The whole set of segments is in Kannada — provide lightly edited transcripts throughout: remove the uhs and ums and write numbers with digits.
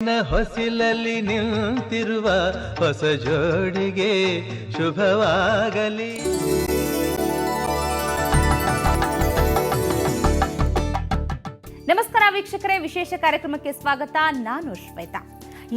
ಹೊಸಿಲಲ್ಲಿ ನಿಂತಿರುವ ಹೊಸ ಜೋಡಿಗೆ ಶುಭವಾಗಲಿ. ನಮಸ್ಕಾರ ವೀಕ್ಷಕರೇ, ವಿಶೇಷ ಕಾರ್ಯಕ್ರಮಕ್ಕೆ ಸ್ವಾಗತ. ನಾನು ಶ್ವೇತಾ.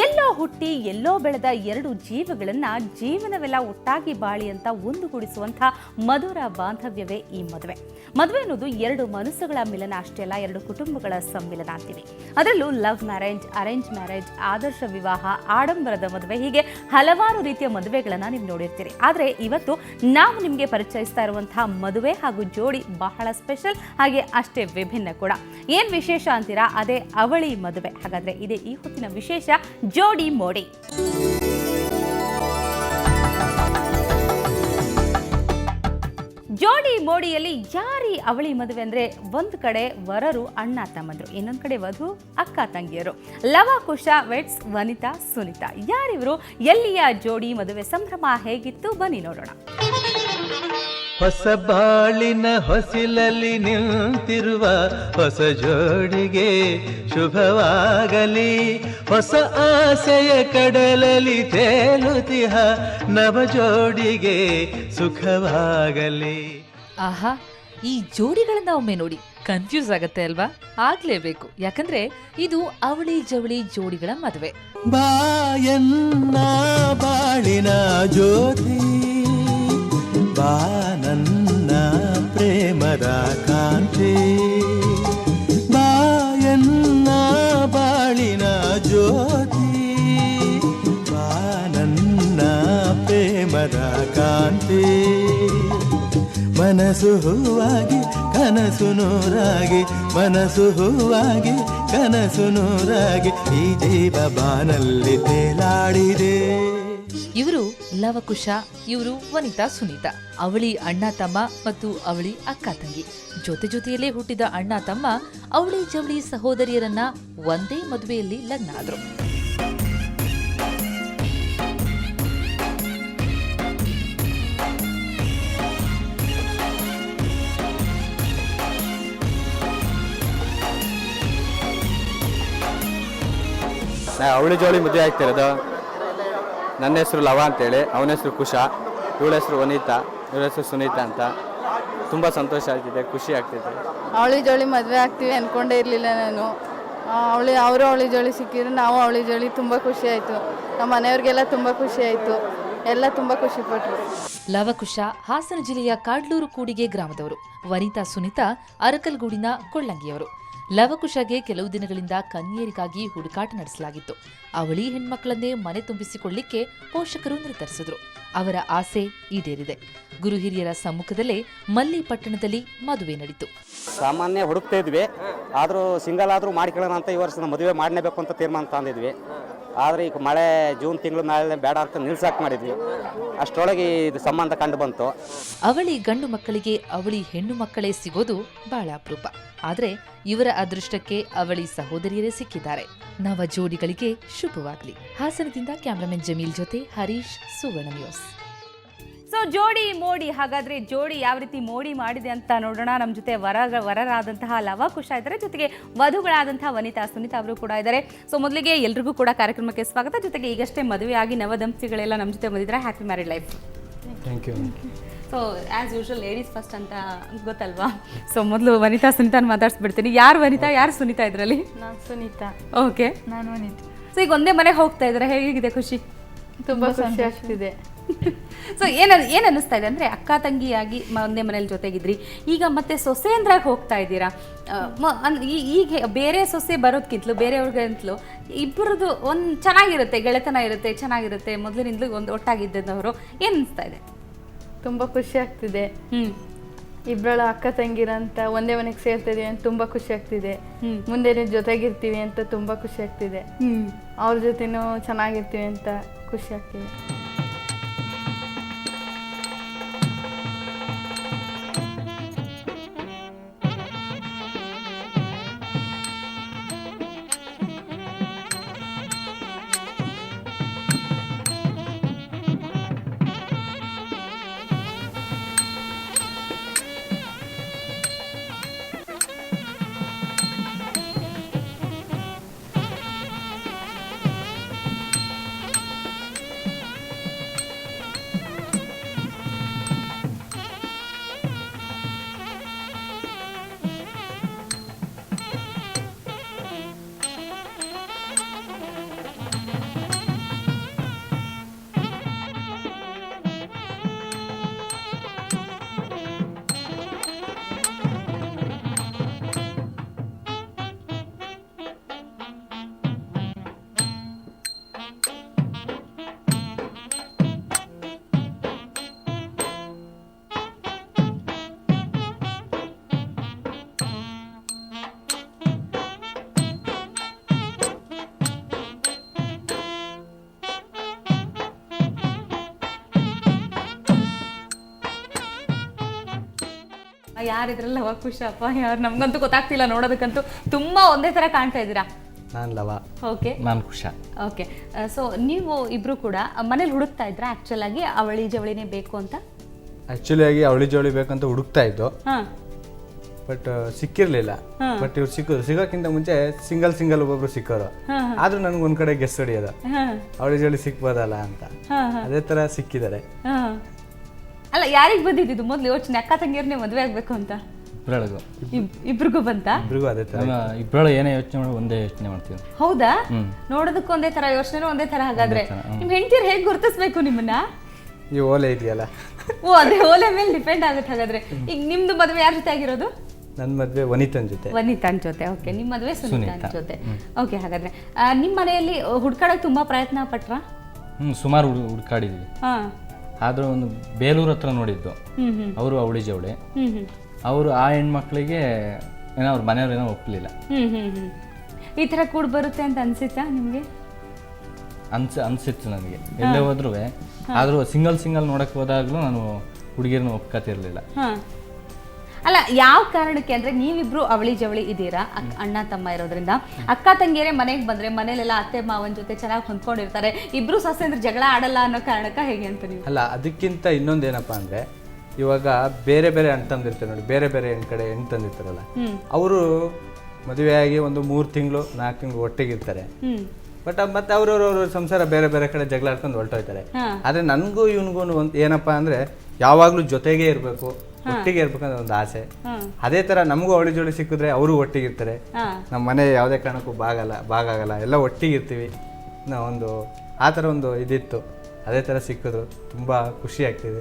ಎಲ್ಲೋ ಹುಟ್ಟಿ ಎಲ್ಲೋ ಬೆಳೆದ ಎರಡು ಜೀವಗಳನ್ನ ಜೀವನವೆಲ್ಲ ಒಟ್ಟಾಗಿ ಬಾಳಿ ಅಂತ ಒಂದುಗೂಡಿಸುವಂಥ ಮಧುರ ಬಾಂಧವ್ಯವೇ ಈ ಮದುವೆ. ಮದುವೆ ಅನ್ನೋದು ಎರಡು ಮನಸ್ಸುಗಳ ಮಿಲನ ಅಷ್ಟೇ ಅಲ್ಲ, ಎರಡು ಕುಟುಂಬಗಳ ಸಮ್ಮಿಲನ ಅಂತೀವಿ. ಅದರಲ್ಲೂ ಲವ್ ಮ್ಯಾರೇಜ್, ಅರೇಂಜ್ ಮ್ಯಾರೇಜ್, ಆದರ್ಶ ವಿವಾಹ, ಆಡಂಬರದ ಮದುವೆ, ಹೀಗೆ ಹಲವಾರು ರೀತಿಯ ಮದುವೆಗಳನ್ನು ನೀವು ನೋಡಿರ್ತೀರಿ. ಆದರೆ ಇವತ್ತು ನಾವು ನಿಮಗೆ ಪರಿಚಯಿಸ್ತಾ ಇರುವಂತಹ ಮದುವೆ ಹಾಗೂ ಜೋಡಿ ಬಹಳ ಸ್ಪೆಷಲ್, ಹಾಗೆ ಅಷ್ಟೇ ವಿಭಿನ್ನ ಕೂಡ. ಏನ್ ವಿಶೇಷ ಅಂತೀರಾ? ಅದೇ ಅವಳಿ ಮದುವೆ. ಹಾಗಾದ್ರೆ ಇದೇ ಈ ಹೊತ್ತಿನ ವಿಶೇಷ, ಜೋಡಿ ಮೋಡಿ. ಜೋಡಿ ಮೋಡಿಯಲ್ಲಿ ಯಾರಿ ಅವಳಿ ಮದುವೆ ಅಂದ್ರೆ, ಒಂದು ಕಡೆ ವರರು ಅಣ್ಣ ತಮ್ಮಂದ್ರು, ಇನ್ನೊಂದು ಕಡೆ ವಧು ಅಕ್ಕ ತಂಗಿಯರು. ಲವಕುಶ ವೆಟ್ಸ್ ವನಿತಾ ಸುನಿತಾ. ಯಾರಿವರು? ಎಲ್ಲಿಯ ಜೋಡಿ ಮದುವೆ ಸಂಭ್ರಮ ಹೇಗಿತ್ತು? ಬನ್ನಿ ನೋಡೋಣ. ಹೊಸ ಬಾಳಿನ ಹೊಸಿಲಲ್ಲಿ ನಿಂತಿರುವ ಹೊಸ ಜೋಡಿಗೆ ಶುಭವಾಗಲಿ. ಹೊಸ ಆಸೆಯ ಕಡಲಲ್ಲಿ ತೇಲುತಿಹ ನವ ಜೋಡಿಗೆ ಸುಖವಾಗಲಿ. ಆಹಾ, ಈ ಜೋಡಿಗಳನ್ನ ಒಮ್ಮೆ ನೋಡಿ ಕನ್ಫ್ಯೂಸ್ ಆಗತ್ತೆ ಅಲ್ವಾ? ಆಗ್ಲೇಬೇಕು, ಯಾಕಂದ್ರೆ ಇದು ಅವಳಿ ಜವಳಿ ಜೋಡಿಗಳ ಮದುವೆ. ಬಾಯನ್ನ ಬಾಳಿನ ಜ್ಯೋತಿ, ಬಾ ನನ್ನ ಪ್ರೇಮದ ಕಾಂತಿ. ಬಾಯನ್ನ ಬಾಳಿನ ಜ್ಯೋತಿ, ಬಾ ನನ್ನ ಪ್ರೇಮದ ಕಾಂತಿ. ಮನಸ್ಸು ಹೂವಾಗಿ ಕನಸು ನೂರಾಗಿ, ಮನಸ್ಸು ಹೂವಾಗಿ ಕನಸು ನೂರಾಗಿ, ಈ ಜೀವ ಬಾನಲ್ಲಿ ತೇಲಾಡಿದೆ. ಇವರು ಲವಕುಶ, ಇವರು ವನಿತಾ ಸುನೀತಾ. ಅವಳಿ ಅಣ್ಣ ತಮ್ಮ ಮತ್ತು ಅವಳಿ ಅಕ್ಕ ತಂಗಿ. ಜೊತೆ ಜೊತೆಯಲ್ಲೇ ಹುಟ್ಟಿದ ಅಣ್ಣ ತಮ್ಮ ಅವಳಿ ಜವಳಿ ಸಹೋದರಿಯರನ್ನ ಒಂದೇ ಮದುವೆಯಲ್ಲಿ ಲಗ್ನ ಆದ್ರು. ಅವಳಿ ಜೋಳಿ ಮದುವೆ ಆಗ್ತಿರೋದು. ನನ್ನ ಹೆಸರು ಲವ ಅಂತೇಳಿ, ಅವನ ಹೆಸರು ಕುಶ, ಇವಳ ಹೆಸರು ವನಿತಾ, ಇವಳ ಹೆಸರು ಸುನೀತಾ ಅಂತ. ತುಂಬ ಸಂತೋಷ ಆಗ್ತಿದೆ, ಖುಷಿ ಆಗ್ತಿದೆ. ಅವಳಿ ಜೋಳಿ ಮದುವೆ ಆಗ್ತೀವಿ ಅಂದ್ಕೊಂಡೇ ಇರಲಿಲ್ಲ ನಾನು. ಅವರು ಅವಳಿ ಜೋಳಿ ಸಿಕ್ಕಿದ್ರು, ನಾವು ಅವಳಿ ಜೋಳಿ. ತುಂಬ ಖುಷಿ ಆಯಿತು. ನಮ್ಮ ಮನೆಯವ್ರಿಗೆಲ್ಲ ತುಂಬ ಖುಷಿ ಆಯಿತು, ಎಲ್ಲ ತುಂಬ ಖುಷಿಪಟ್ಟರು. ಲವಕುಶ ಹಾಸನ ಜಿಲ್ಲೆಯ ಕಾಡ್ಲೂರು ಕೂಡಿಗೆ ಗ್ರಾಮದವರು. ವನಿತಾ ಸುನೀತಾ ಅರಕಲ್ಗೂಡಿನ ಕೊಳ್ಳಂಗಿಯವರು. ಲವಕುಶಗೆ ಕೆಲವು ದಿನಗಳಿಂದ ಕನ್ಯರಿಗಾಗಿ ಹುಡುಕಾಟ ನಡೆಸಲಾಗಿತ್ತು. ಅವಳಿ ಹೆಣ್ಮಕ್ಳನ್ನೇ ಮನೆ ತುಂಬಿಸಿಕೊಳ್ಳಿಕ್ಕೆ ಪೋಷಕರು ನಿರ್ಧರಿಸಿದ್ರು. ಅವರ ಆಸೆ ಈಡೇರಿದೆ. ಗುರು ಹಿರಿಯರ ಸಮ್ಮುಖದಲ್ಲೇ ಮಲ್ಲಿ ಪಟ್ಟಣದಲ್ಲಿ ಮದುವೆ ನಡೀತು. ಸಾಮಾನ್ಯ ಹುಡುಕ್ತಾ ಇದ್ವಿ, ಆದರೂ ಸಿಂಗಲ್ ಆದರೂ ಮಾಡ್ಕೊಳ್ಳೋಣ ಅಂತ ಈ ವರ್ಷ ಮದುವೆ ಮಾಡಲೇಬೇಕು ಅಂತ ತೀರ್ಮಾನ ತಂದಿದ್ವಿ. ಆದರೆ ಈಗ ಮಳೆ ಜೂನ್ ತಿಂಗಳು ಮೇಲೆ ಬೇಡ ಅಂತ ನಿಲ್ಸಾಕ್ ಮಾಡಿದ್ವಿ. ಅಷ್ಟರೊಳಗೆ ಇದು ಸಂಬಂಧ ಕಂಡು ಬಂತು. ಅವಳಿ ಗಂಡು ಮಕ್ಕಳಿಗೆ ಅವಳಿ ಹೆಣ್ಣು ಮಕ್ಕಳೇ ಸಿಗೋದು ಬಹಳ ಅಪರೂಪ. ಆದರೆ ಇವರ ಅದೃಷ್ಟಕ್ಕೆ ಅವಳಿ ಸಹೋದರಿಯರೇ ಸಿಕ್ಕಿದ್ದಾರೆ. ನವ ಜೋಡಿಗಳಿಗೆ ಶುಭವಾಗಲಿ. ಹಾಸನದಿಂದ ಕ್ಯಾಮರಾಮನ್ ಜಮೀಲ್ ಜೊತೆ ಹರೀಶ್, ಸುವರ್ಣ ನ್ಯೂಸ್. ಸೊ ಜೋಡಿ ಮೋಡಿ, ಹಾಗಾದ್ರೆ ಜೋಡಿ ಯಾವ ರೀತಿ ಮೋಡಿ ಮಾಡಿದೆ ಅಂತ ನೋಡೋಣ. ನಮ್ಮ ಜೊತೆ ವರರಾದಂತಹ ಲವಕುಶ ಇದ್ದಾರೆ, ಜೊತೆಗೆ ವಧುಗಳಾದಂತಹ ವನಿತಾ ಸುನೀತಾ ಅವರು ಕೂಡ ಇದ್ದಾರೆ. ಸೊ ಮೊದಲಿಗೆ ಎಲ್ರಿಗೂ ಕೂಡ ಕಾರ್ಯಕ್ರಮಕ್ಕೆ ಸ್ವಾಗತ. ಜೊತೆಗೆ ಈಗಷ್ಟೇ ಮದುವೆಯಾಗಿ ನವದಂಪತಿಗಳೆಲ್ಲ ನಮ್ಮ ಜೊತೆ ಬಂದಿದ್ದಾರೆ. Happy married life. Thank you. So as usual ladies first ಅಂತ ಗೊತ್ತಲ್ವಾ? ಸೊ ಮೊದಲು ವನಿತಾ ಸುನೀತಾನ ಮಾತಾಡ್ಸ್ಬಿಡ್ತೀನಿ. ಯಾರು ವನಿತಾ, ಯಾರು ಸುನೀತಾ ಇದರಲ್ಲಿ? ನಾನು ಸುನೀತಾ. ಓಕೆ, ನಾನು ವನಿತಾ. ಸೊ ಈಗ ಒಂದೇ ಮನೆಗೆ ಹೋಗ್ತಾ ಇದ್ದಾರೆ, ಹೇಗಿದೆ ಖುಷಿ? ತುಂಬ ಖುಷಿ ಆಗ್ತಿದೆ. ಸೊ ಏನು ಅನ್ನಿಸ್ತಾ ಇದೆ ಅಂದರೆ, ಅಕ್ಕ ತಂಗಿಯಾಗಿ ಒಂದೇ ಮನೇಲಿ ಜೊತೆಗಿದ್ರಿ, ಈಗ ಮತ್ತೆ ಸೊಸೆಯಂದ್ರಾಗಿ ಹೋಗ್ತಾ ಇದ್ದೀರಾ. ಈಗ ಬೇರೆ ಸೊಸೆ ಬರೋದಕ್ಕಿಂತಲೂ ಬೇರೆಯವ್ರಿಗಂತಲೂ ಇಬ್ಬರದು ಒಂದು ಚೆನ್ನಾಗಿರುತ್ತೆ, ಗೆಳೆತನ ಇರುತ್ತೆ, ಚೆನ್ನಾಗಿರುತ್ತೆ. ಮೊದಲಿನಿಂದಲೂ ಒಂದು ಒಟ್ಟಾಗಿದ್ದವರು. ಏನು ಅನಿಸ್ತಾ ಇದೆ? ತುಂಬ ಖುಷಿ ಆಗ್ತಿದೆ. ಇಬ್ಬಳ ಅಕ್ಕ ತಂಗಿರಂತ ಒಂದೇ ಮನೆಗೆ ಸೇರ್ತಾ ಇದೀವಿ ಅಂತ ತುಂಬ ಖುಷಿ ಆಗ್ತಿದೆ. ಮುಂದೆ ಜೊತೆಗಿರ್ತೀವಿ ಅಂತ ತುಂಬ ಖುಷಿ ಆಗ್ತಿದೆ. ಅವ್ರ ಜೊತೆನೂ ಚೆನ್ನಾಗಿರ್ತೀವಿ ಅಂತ ಖುಷಿ ಆಗ್ತಿದೆ. ಯಾರಿದ್ರಲ್ಲ ಲವ ಕುಶಪ್ಪ ಯಾರು ನಮ್ಗಂತೂ ಗೊತ್ತಾಗ್ತಿಲ್ಲ, ನೋಡೋದಕ್ಕಂತೂ ತುಂಬಾ ಒಂದೇ ತರ ಕಾಣ್ತಾ ಇದ್ದೀರಾ. ನಾನು ಲವ, ಓಕೆ ನಾನು ಕುಶ. ಓಕೆ, ಸೊ ನೀವು ಇಬ್ರು ಕೂಡ ಮನೇಲಿ ಹುಡುಕ್ತಾ ಇದ್ರ ಆಕ್ಚುಲ್ ಆಗಿ ಅವಳಿ ಜವಳಿನೇ ಬೇಕು ಅಂತ? ಆ್ಯಕ್ಚುಲಿ ಆಗಿ ಅವಳಿ ಜವಳಿ ಬೇಕಂತ ಹುಡುಕ್ತಾ ಇದ್ದು, ಹಾ ಬಟ್ ಸಿಕ್ಕಿರ್ಲಿಲ್ಲ. ಬಟ್ ಇವ್ರು ಸಿಗೋಕ್ಕಿಂತ ಮುಂಚೆ ಸಿಂಗಲ್ ಒಬ್ಬೊಬ್ರು ಸಿಕ್ಕೋರು. ಆದ್ರೂ ನನ್ಗೆ ಒಂದ್ ಕಡೆ ಗೆಸ್ ಹೊಡಿಯೋದು, ಅವಳಿ ಜೋಳಿ ಸಿಕ್ಬೋದಲ್ಲ ಅಂತ. ಅದೇ ತರ ಸಿಕ್ಕಿದ್ದಾರೆ. ಅಲ್ಲ, ಯಾರಿಗೆ ಬಂದಿದ್ದು ಮೊದ್ಲು ಯೋಚನೆ ಅಕ್ಕ ತಂಗಿಯರ್ನೇ ಮದುವೆ ಆಗ್ಬೇಕು ಅಂತ? ಇಬ್ಬರೊಳಗು ಇಬ್ರಿಗೂ ಬಂತ? ಇಬ್ರಿಗೂ ಅದೇ ತರ. ಇಬ್ಬರೊಳಗೆ ಏನೇ ಯೋಚನೆ ಮಾಡಿ ಒಂದೇ ಯೋಚನೆ ಮಾಡ್ತೀವಿ. ಹೌದಾ? ನೋಡೋದಕ್ಕೆ ಒಂದೇ ತರ, ಯೋಚನೆ ಒಂದೇ ತರ. ಹಾಗಾದ್ರೆ ನಿಮ್ ಹೆಂಡತಿಯರು ಹೇಗ್ ಗುರುತಿಸ್ಬೇಕು ನಿಮ್ಮನ್ನ? ಈ ಓಲೆ ಇದೆಯಲ್ಲ, ಓ ಅದೇ ಓಲೆ ಮೇಲೆ ಡಿಪೆಂಡ್ ಆಗುತ್ತೆ. ಹಾಗಾದ್ರೆ ಈಗ ನಿಮ್ದು ಮದುವೆ ಯಾರ ಜೊತೆ ಆಗಿರೋದು? ನನ್ನ ಮದ್ವೆ ವನಿತನ್ ಜೊತೆ. ವನಿತಾನ್ ಜೊತೆ. ಓಕೆ, ನಿಮ್ಮ ಮದುವೆ ಸುನೀತಾನ್ ಜೊತೆ. ಓಕೆ, ಹಾಗಾದ್ರೆ ನಿಮ್ಮ ಮನೆಯಲ್ಲಿ ಹುಡ್ಕಾಡಕ್ ತುಂಬಾ ಪ್ರಯತ್ನ ಪಟ್ರಾ? ಸುಮಾರು ಹುಡುಕಾಡಿದ್ವಿ. ಆದ್ರೂ ಒಂದು ಬೇಲೂರು ಹತ್ರ ನೋಡಿದ್ದು, ಅವರು ಅವಳಿ ಜವಳಿ. ಅವರು ಆ ಹೆಣ್ಮಕ್ಳಿಗೆ ಏನೋ ಅವ್ರ ಮನೆಯವ್ರು ಏನೋ ಒಪ್ಪಲಿಲ್ಲ. ಈ ತರ ಕೂಡ ಬರುತ್ತೆ ಅಂತ ಅನ್ಸಿತ್ತಾ ನಿಮ್ಗೆ? ಅನ್ಸಿತ್ತು ನನಗೆ. ಎಲ್ಲೇ ಹೋದ್ರು ಆದ್ರೂ ಸಿಂಗಲ್ ನೋಡಕ್ ಹೋದಾಗ್ಲೂ ನಾನು ಹುಡುಗಿರನ್ನ ಒಪ್ಕತಿರ್ಲಿಲ್ಲ. ಅಲ್ಲ, ಯಾವ ಕಾರಣಕ್ಕೆ ಅಂದ್ರೆ ನೀವಿಬ್ರು ಅವಳಿ ಜವಳಿ ಇದ್ದೀರಾ, ಅಣ್ಣ ತಮ್ಮ ಇರೋದ್ರಿಂದ. ಅಕ್ಕ ತಂಗಿಯರೇ ಮನೆಗೆ ಬಂದ್ರೆ ಮನೇಲೆಲ್ಲ ಅತ್ತೆ ಮಾವನ ಜೊತೆ ಚೆನ್ನಾಗಿ ಹೊಂದ್ಕೊಂಡಿರ್ತಾರೆ, ಇಬ್ರು ಸೊಸೆ ಅಂದ್ರೆ ಜಗಳ ಆಡಲ್ಲ ಅನ್ನೋ ಕಾರಣಕ್ಕ ಹೇಗೆ ಅಂತ ನೀವು? ಅಲ್ಲ, ಅದಕ್ಕಿಂತ ಇನ್ನೊಂದೇನಪ್ಪ ಅಂದ್ರೆ, ಇವಾಗ ಬೇರೆ ಅಣ್ಣ ತಂದಿರ್ತಾರೆ ನೋಡಿ, ಬೇರೆ ಕಡೆ ಹೆಣ್ಣು ತಂದಿರ್ತಾರಲ್ಲ, ಅವರು ಮದುವೆಯಾಗಿ ಒಂದು 3 ತಿಂಗಳು 4 ತಿಂಗಳು ಒಟ್ಟಿಗಿರ್ತಾರೆ. ಬಟ್ ಮತ್ತೆ ಅವ್ರವ್ರ ಸಂಸಾರ ಬೇರೆ ಕಡೆ ಜಗಳ ಆಡ್ಕೊಂಡು ಹೊರಟೋಯ್ತಾರೆ. ಆದ್ರೆ ನನ್ಗೂ ಇವನ್ಗೂ ಏನಪ್ಪಾ ಅಂದ್ರೆ, ಯಾವಾಗ್ಲೂ ಜೊತೆಗೆ ಇರ್ಬೇಕು, ಒಟ್ಟಿಗೆ ಇರ್ಬೇಕಂದ್ರೆ ಒಂದು ಆಸೆ. ಅದೇ ತರ ನಮಗೂ ಅವಳಿ ಜೋಳಿ ಸಿಕ್ಕಿದ್ರೆ ಅವರು ಒಟ್ಟಿಗಿರ್ತಾರೆ. ನಮ್ಮ ಮನೆ ಯಾವುದೇ ಕಾರಣಕ್ಕೂ ಬಾಗಾಗಲ್ಲ, ಎಲ್ಲ ಒಟ್ಟಿಗಿರ್ತೀವಿ. ಒಂದು ಆ ಥರ ಒಂದು ಇದಿತ್ತು. ಅದೇ ಥರ ಸಿಕ್ಕಿದ್ರು ತುಂಬಾ ಖುಷಿ ಆಗ್ತಿದೆ.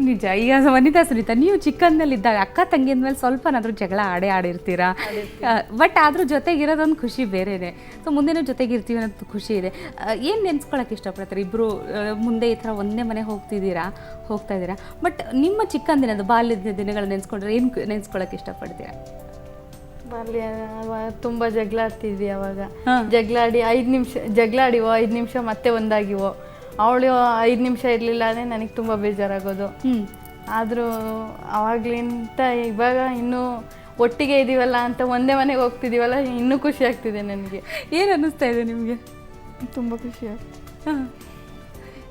ನಿಜ. ಈಗ ವನಿತಾ ಸುನೀತಾ, ನೀವು ಚಿಕ್ಕಂದಿನಲ್ಲಿದ್ದಾಗ ಅಕ್ಕ ತಂಗಿಯ ಮೇಲೆ ಸ್ವಲ್ಪನಾದ್ರೂ ಜಗಳ ಆಡಿರ್ತೀರಾ, ಬಟ್ ಆದ್ರೂ ಜೊತೆಗಿರೋದೊಂದು ಖುಷಿ ಬೇರೆನೆ. ಸೊ ಮುಂದೆನೂ ಜೊತೆಗಿರ್ತೀವಿ ಅನ್ನೋದು ಖುಷಿ ಇದೆ. ಏನು ನೆನ್ಸ್ಕೊಳಕ್ಕೆ ಇಷ್ಟಪಡ್ತಾರೆ ಇಬ್ರು? ಮುಂದೆ ಈ ಥರ ಒಂದೇ ಮನೆ ಹೋಗ್ತಾ ಇದ್ದೀರಾ, ಬಟ್ ನಿಮ್ಮ ಚಿಕ್ಕಂದಿನದು ಬಾಲ್ಯದ ದಿನಗಳು ನೆನ್ಸ್ಕೊಂಡ್ರೆ ಏನು ನೆನ್ಸ್ಕೊಳಕ್ಕೆ ಇಷ್ಟಪಡ್ತೀರಾ? ಬಾಲ್ಯ ತುಂಬ ಜಗಳಾಡ್ತಿದ್ವಿ ಅವಾಗ. ಜಗಳಾಡಿ 5 ನಿಮಿಷ ಮತ್ತೆ ಒಂದಾಗಿವೋ. ಅವಳು 5 ನಿಮಿಷ ಇರಲಿಲ್ಲ ಅಂದರೆ ನನಗೆ ತುಂಬ ಬೇಜಾರಾಗೋದು. ಆದರೂ ಅವಾಗ್ಲಿಂತ ಇವಾಗ ಇನ್ನೂ ಒಟ್ಟಿಗೆ ಇದೀವಲ್ಲ ಅಂತ, ಒಂದೇ ಮನೆಗೆ ಹೋಗ್ತಿದ್ದೀವಲ್ಲ, ಇನ್ನೂ ಖುಷಿ ಆಗ್ತಿದೆ ನನಗೆ. ಏನು ಅನ್ನಿಸ್ತಾ ಇದೆ ನಿಮಗೆ? ತುಂಬ ಖುಷಿ ಆಗ್ತಿದೆ.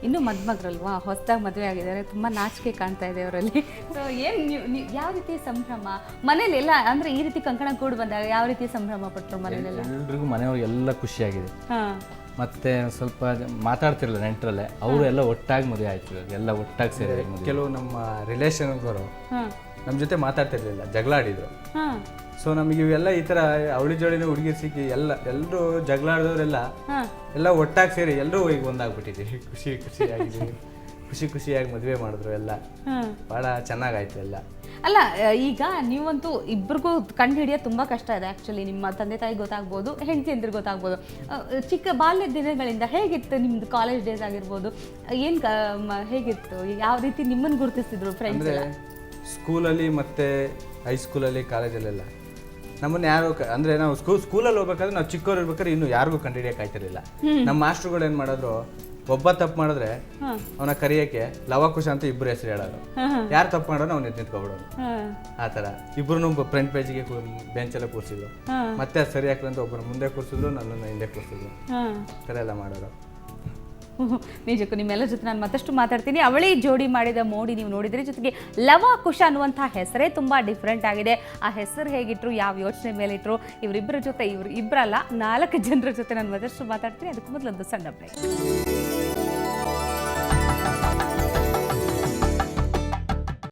ಇನ್ನೂ ಮದುಮಗರಲ್ವಾ, ಹೊಸದಾಗಿ ಮದುವೆ ಆಗಿದ್ದಾರೆ, ತುಂಬ ನಾಚಿಕೆ ಕಾಣ್ತಾ ಇದೆ ಅವರಲ್ಲಿ. ಸೊ ಏನು ನೀವು ಯಾವ ರೀತಿ ಸಂಭ್ರಮ ಮನೇಲಿ ಎಲ್ಲ ಅಂದರೆ, ಈ ರೀತಿ ಕಂಕಣ ಕೂಡಿ ಬಂದಾಗ ಯಾವ ರೀತಿ ಸಂಭ್ರಮ ಪಟ್ಟರು ಮನೇಲೆಲ್ಲ? ಎಲ್ರಿಗೂ ಮನೆಯವ್ರಿಗೆಲ್ಲ ಖುಷಿಯಾಗಿದೆ. ಮತ್ತೆ ಸ್ವಲ್ಪ ಮಾತಾಡ್ತಿರಲ್ಲ ನೆಂಟ್ರಲ್ಲೇ, ಅವರು ಎಲ್ಲ ಒಟ್ಟಾಗಿ ಮದುವೆ ಆಯ್ತು, ಎಲ್ಲ ಒಟ್ಟಾಗಿ ಸೇರಿ. ಕೆಲವು ನಮ್ಮ ರಿಲೇಷನ್ಗಳು ನಮ್ಮ ಜೊತೆ ಮಾತಾಡ್ತಿರ್ಲಿಲ್ಲ, ಜಗಳ ಆಡಿದ್ರು. ಸೊ ನಮಗೆ ಇವೆಲ್ಲ ಈ ಥರ ಅವಳಿ ಜೋಳಿನ ಹುಡುಗಿ ಸಿಕ್ಕಿ ಎಲ್ಲರೂ ಜಗಳ ಆಡಿದವರೆಲ್ಲ ಎಲ್ಲ ಒಟ್ಟಾಗಿ ಸೇರಿ ಎಲ್ಲರೂ ಈಗ ಒಂದಾಗ್ಬಿಟ್ಟಿದ್ದೀವಿ. ಖುಷಿಯಾಗಿ ಮದುವೆ ಮಾಡಿದ್ರು. ಎಲ್ಲ ಭಾಳ ಚೆನ್ನಾಗಾಯ್ತು ಎಲ್ಲ. ಅಲ್ಲ, ಈಗ ನೀವಂತೂ ಇಬ್ಬರಿಗೂ ಕಂಡು ಹಿಡಿಯೋದು ತುಂಬ ಕಷ್ಟ ಇದೆ ಆ್ಯಕ್ಚುಲಿ. ನಿಮ್ಮ ತಂದೆ ತಾಯಿ ಗೊತ್ತಾಗ್ಬೋದು, ಹೆಂಡತಿ ಅಂದ್ರೆ ಗೊತ್ತಾಗ್ಬೋದು. ಚಿಕ್ಕ ಬಾಲ್ಯದ ದಿನಗಳಿಂದ ಹೇಗಿತ್ತು ನಿಮ್ದು? ಕಾಲೇಜ್ ಡೇಸ್ ಆಗಿರ್ಬೋದು, ಹೇಗಿತ್ತು? ಯಾವ ರೀತಿ ನಿಮ್ಮನ್ನು ಗುರುತಿಸ್ತಿದ್ರು ಫ್ರೆಂಡ್ಸ್? ಸ್ಕೂಲಲ್ಲಿ ಮತ್ತು ಹೈಸ್ಕೂಲಲ್ಲಿ ಕಾಲೇಜಲ್ಲೆಲ್ಲ ನಮ್ಮನ್ನು ಯಾರು ಅಂದರೆ, ನಾವು ಸ್ಕೂಲಲ್ಲಿ ಹೋಗ್ಬೇಕಾದ್ರೆ, ನಾವು ಚಿಕ್ಕವ್ರು ಇರ್ಬೇಕಾದ್ರೆ ಇನ್ನೂ ಯಾರಿಗೂ ಕಂಡು ಹಿಡಿಯೋಕೆ ಆಯ್ತಿರಲಿಲ್ಲ. ನಮ್ಮ ಮಾಸ್ಟ್ರುಗಳು ಏನು ಮಾಡಿದ್ರು, ಒಬ್ಬ ತಪ್ಪು ಮಾಡಿದ್ರೆ ಅವನ ಕರಿಯಕ್ಕೆ ಲವಕುಶ ಅಂತ ಇಬ್ಬರು ಹೆಸರು ಹೇಳೋರು. ಯಾರು ತಪ್ಪು ಮಾಡೋರು ಅವ್ನು ನಿಂತ್ಕೊಬಿಡೋನು. ಆ ಥರ ಇಬ್ಬರು ಫ್ರಂಟ್ ಪೇಜಿಗೆ ಬೆಂಚೆಲ್ಲ ಕೂರಿಸಿದ್ರು. ಮತ್ತೆ ಅದು ಸರಿ ಆಗ್ತದೆ ಅಂತ ಒಬ್ಬರು ಮುಂದೆ ಕೂರಿಸಿದ್ರು, ನನ್ನನ್ನು ಹಿಂದೆ ಕೂರಿಸಿದ್ರು. ಈ ಥರ ಎಲ್ಲ ಮಾಡೋರು. ನಿಜಕ್ಕೂ ನಿಮ್ಮೆಲ್ಲ ಜೊತೆ ನಾನು ಮತ್ತಷ್ಟು ಮಾತಾಡ್ತೀನಿ. ಅವಳಿ ಜೋಡಿ ಮಾಡಿದ ಮೋಡಿ ನೀವು ನೋಡಿದ್ರೆ, ಜೊತೆಗೆ ಲವ ಕುಶ ಅನ್ನುವಂಥ ಹೆಸರೇ ತುಂಬ ಡಿಫ್ರೆಂಟ್ ಆಗಿದೆ. ಆ ಹೆಸರು ಹೇಗಿಟ್ರು, ಯಾವ ಯೋಚನೆ ಮೇಲೆ ಇಟ್ಟರು, ಇವರಿಬ್ಬರ ಜೊತೆ ಇಬ್ಬರಲ್ಲ 4 ಜನರ ಜೊತೆ ನಾನು ಮತ್ತಷ್ಟು ಮಾತಾಡ್ತೀನಿ. ಅದಕ್ಕೂ ಮೊದಲೊಂದು ಸಣ್ಣ ಬ್ರೇಕ್.